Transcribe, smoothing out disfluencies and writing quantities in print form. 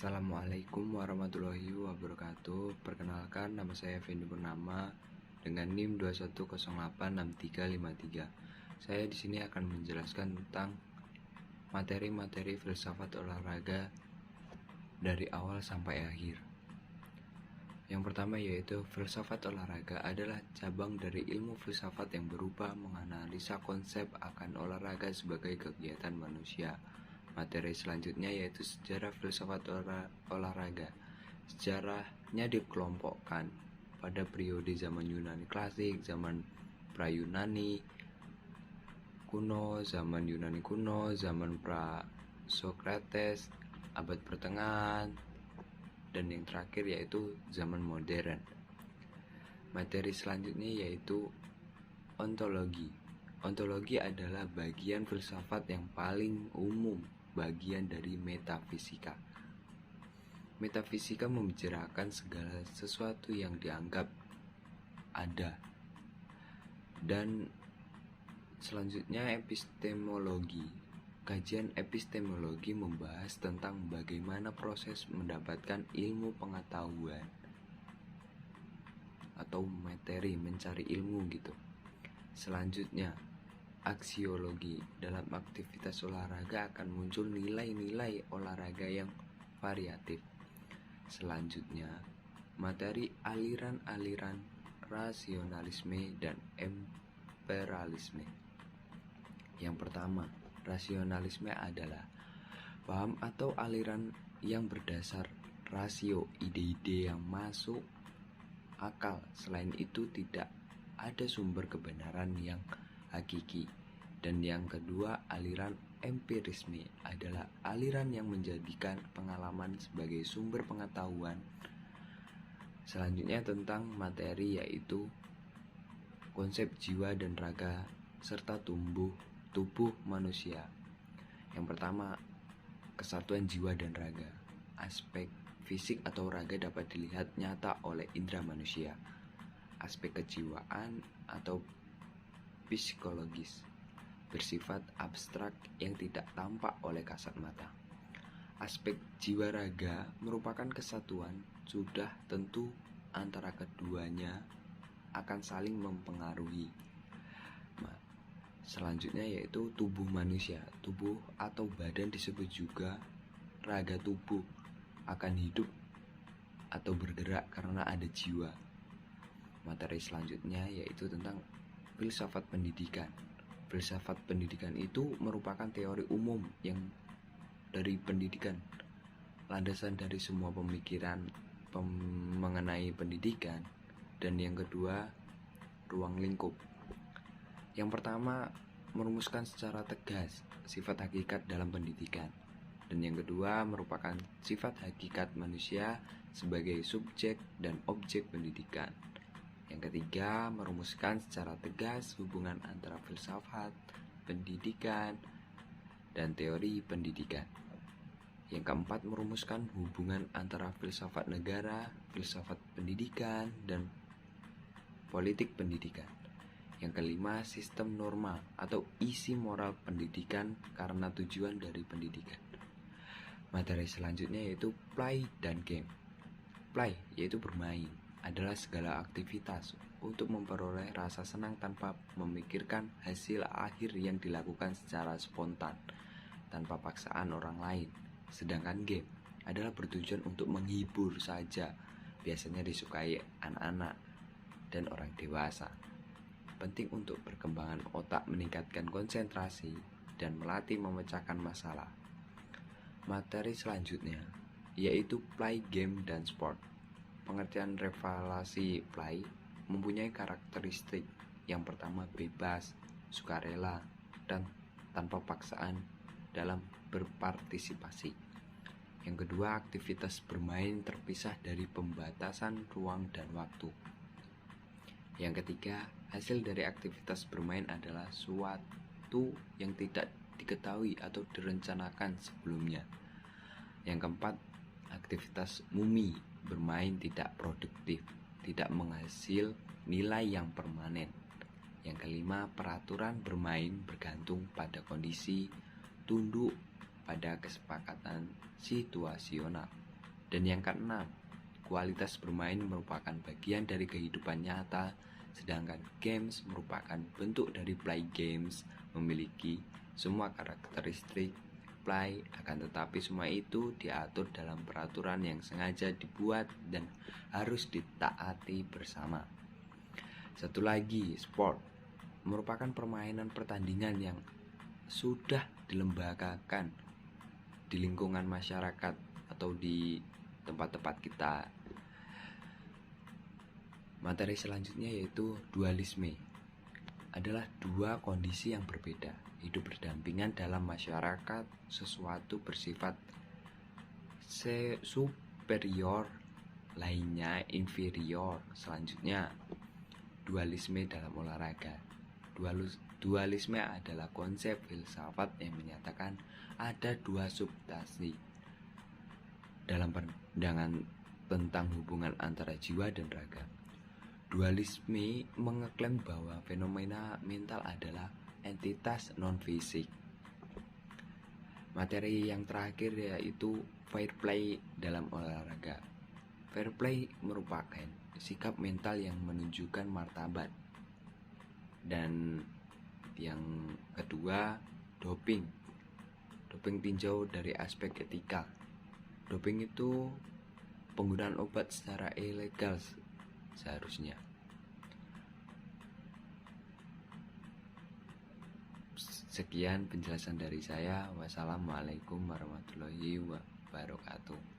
Assalamualaikum warahmatullahi wabarakatuh. Perkenalkan, nama saya Fendi Purnama dengan NIM 21086353. Saya di sini akan menjelaskan tentang materi-materi filsafat olahraga dari awal sampai akhir. Yang pertama yaitu filsafat olahraga adalah cabang dari ilmu filsafat yang berupa menganalisa konsep akan olahraga sebagai kegiatan manusia. Materi selanjutnya yaitu sejarah filsafat olahraga. Sejarahnya dikelompokkan pada periode zaman Yunani klasik, zaman pra-Yunani kuno, zaman Yunani kuno, zaman pra-Sokrates, abad pertengahan, dan yang terakhir yaitu zaman modern. Materi selanjutnya yaitu ontologi. Ontologi adalah bagian filsafat yang paling umum, bagian dari metafisika. Metafisika membicarakan segala sesuatu yang dianggap ada. Dan selanjutnya epistemologi. Kajian epistemologi membahas tentang bagaimana proses mendapatkan ilmu pengetahuan atau materi, mencari ilmu gitu. Selanjutnya aksiologi. Dalam aktivitas olahraga akan muncul nilai-nilai olahraga yang variatif. Selanjutnya, materi aliran-aliran rasionalisme dan empiralisme. Yang pertama, rasionalisme adalah paham atau aliran yang berdasar rasio, ide-ide yang masuk akal. Selain itu tidak ada sumber kebenaran yang hakiki. Dan yang kedua, aliran empirisme adalah aliran yang menjadikan pengalaman sebagai sumber pengetahuan. Selanjutnya tentang materi yaitu konsep jiwa dan raga serta tubuh manusia. Yang pertama, kesatuan jiwa dan raga. Aspek fisik atau raga dapat dilihat nyata oleh indera manusia. Aspek kejiwaan atau psikologis bersifat abstrak yang tidak tampak oleh kasat mata. Aspek jiwa raga merupakan kesatuan sudah tentu antara keduanya akan saling mempengaruhi. Selanjutnya yaitu tubuh manusia. Tubuh atau badan disebut juga raga tubuh, akan hidup atau bergerak karena ada jiwa. Materi selanjutnya yaitu tentang filsafat pendidikan. Filsafat pendidikan itu merupakan teori umum yang dari pendidikan, landasan dari semua pemikiran mengenai pendidikan. Dan yang kedua, ruang lingkup. Yang pertama, merumuskan secara tegas sifat hakikat dalam pendidikan. Dan yang kedua, merupakan sifat hakikat manusia sebagai subjek dan objek pendidikan. Yang ketiga, merumuskan secara tegas hubungan antara filsafat, pendidikan, dan teori pendidikan. Yang keempat, merumuskan hubungan antara filsafat negara, filsafat pendidikan, dan politik pendidikan. Yang kelima, sistem norma atau isi moral pendidikan karena tujuan dari pendidikan. Materi selanjutnya yaitu play dan game. Play yaitu bermain, adalah segala aktivitas untuk memperoleh rasa senang tanpa memikirkan hasil akhir yang dilakukan secara spontan, tanpa paksaan orang lain. Sedangkan game adalah bertujuan untuk menghibur saja, biasanya disukai anak-anak dan orang dewasa. Penting untuk perkembangan otak, meningkatkan konsentrasi, dan melatih memecahkan masalah. Materi selanjutnya yaitu play, game, dan sport. Pengertian revelasi play mempunyai karakteristik. Yang pertama, bebas, sukarela, dan tanpa paksaan dalam berpartisipasi. Yang kedua, aktivitas bermain terpisah dari pembatasan ruang dan waktu. Yang ketiga, hasil dari aktivitas bermain adalah suatu yang tidak diketahui atau direncanakan sebelumnya. Yang keempat, aktivitas mumi bermain tidak produktif, tidak menghasil nilai yang permanen. Yang kelima, peraturan bermain bergantung pada kondisi, tunduk pada kesepakatan situasional. Dan yang keenam, kualitas bermain merupakan bagian dari kehidupan nyata, sedangkan games merupakan bentuk dari play games, memiliki semua karakteristik play, akan tetapi semua itu diatur dalam peraturan yang sengaja dibuat dan harus ditaati bersama. Satu lagi, sport merupakan permainan pertandingan yang sudah dilembagakan di lingkungan masyarakat atau di tempat-tempat kita. Materi selanjutnya yaitu dualisme. Adalah dua kondisi yang berbeda, hidup berdampingan dalam masyarakat, sesuatu bersifat superior, lainnya inferior. Selanjutnya, dualisme dalam olahraga. Dualisme adalah konsep filsafat yang menyatakan ada dua substansi dalam pandangan tentang hubungan antara jiwa dan raga. Dualisme mengeklaim bahwa fenomena mental adalah entitas non-fisik. Materi yang terakhir yaitu fair play dalam olahraga. Fair play merupakan sikap mental yang menunjukkan martabat. Dan yang kedua, doping. Doping tinjau dari aspek etika. Doping itu penggunaan obat secara ilegal seharusnya. Sekian penjelasan dari saya. Wassalamualaikum warahmatullahi wabarakatuh.